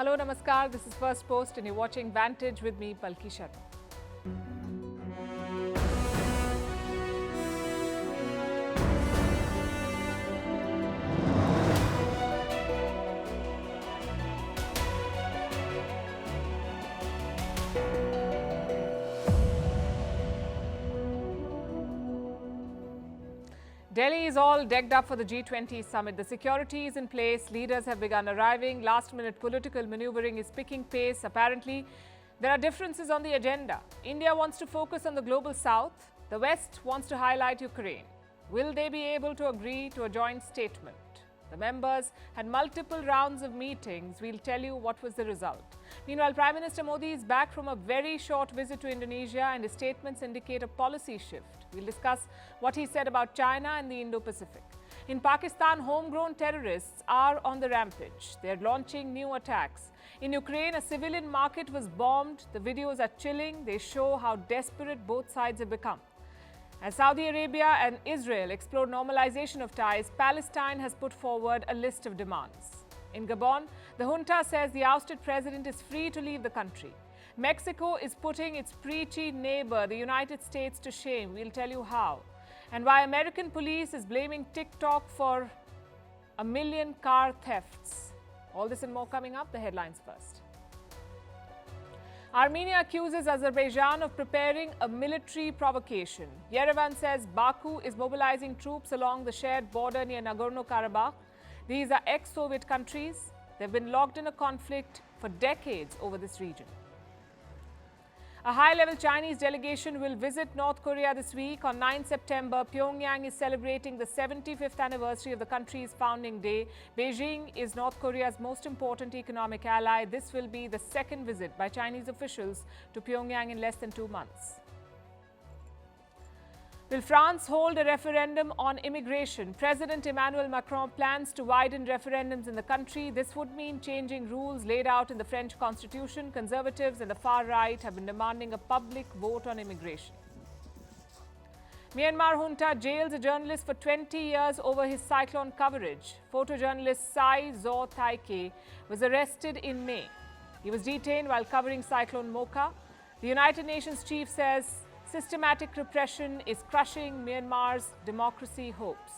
Hello, Namaskar. This is Firstpost and you're watching Vantage with me, Palki Sharma. Delhi is all decked up for the G20 summit. The security is in place, leaders have begun arriving, last-minute political maneuvering is picking pace. Apparently, there are differences on the agenda. India wants to focus on the global south. The West wants to highlight Ukraine. Will they be able to agree to a joint statement? The members had multiple rounds of meetings. We'll tell you what was the result. Meanwhile, Prime Minister Modi is back from a very short visit to Indonesia and his statements indicate a policy shift. We'll discuss what he said about China and the Indo-Pacific. In Pakistan, homegrown terrorists are on the rampage. They're launching new attacks. In Ukraine, a civilian market was bombed. The videos are chilling. They show how desperate both sides have become. As Saudi Arabia and Israel explore normalization of ties, Palestine has put forward a list of demands. In Gabon, the junta says the ousted president is free to leave the country. Mexico is putting its preachy neighbor, the United States, to shame. We'll tell you how. And why American police is blaming TikTok for 1 million car thefts. All this and more coming up. The headlines first. Armenia accuses Azerbaijan of preparing a military provocation. Yerevan says Baku is mobilizing troops along the shared border near Nagorno-Karabakh. These are ex-Soviet countries. They've been locked in a conflict for decades over this region. A high-level Chinese delegation will visit North Korea this week. On 9 September, Pyongyang is celebrating the 75th anniversary of the country's founding day. Beijing is North Korea's most important economic ally. This will be the second visit by Chinese officials to Pyongyang in less than 2 months. Will France hold a referendum on immigration? President Emmanuel Macron plans to widen referendums in the country. This would mean changing rules laid out in the French constitution. Conservatives and the far right have been demanding a public vote on immigration. Myanmar junta jails a journalist for 20 years over his cyclone coverage. Photojournalist Sai Zaw Taike was arrested in May. He was detained while covering Cyclone Mocha. The United Nations chief says systematic repression is crushing Myanmar's democracy hopes.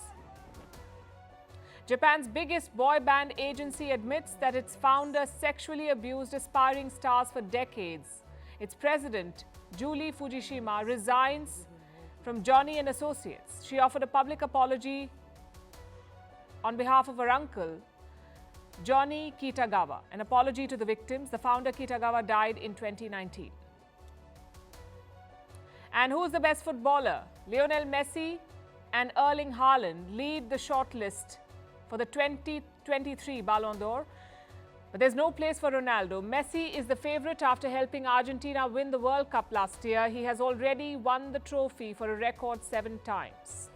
Japan's biggest boy band agency admits that its founder sexually abused aspiring stars for decades. Its president, Julie Fujishima, resigns from Johnny & Associates. She offered a public apology on behalf of her uncle, Johnny Kitagawa. An apology to the victims. The founder, Kitagawa, died in 2019. And who's the best footballer? Lionel Messi and Erling Haaland lead the shortlist for the 2023 Ballon d'Or. But there's no place for Ronaldo. Messi is the favourite after helping Argentina win the World Cup last year. He has already won the trophy for a record 7 times.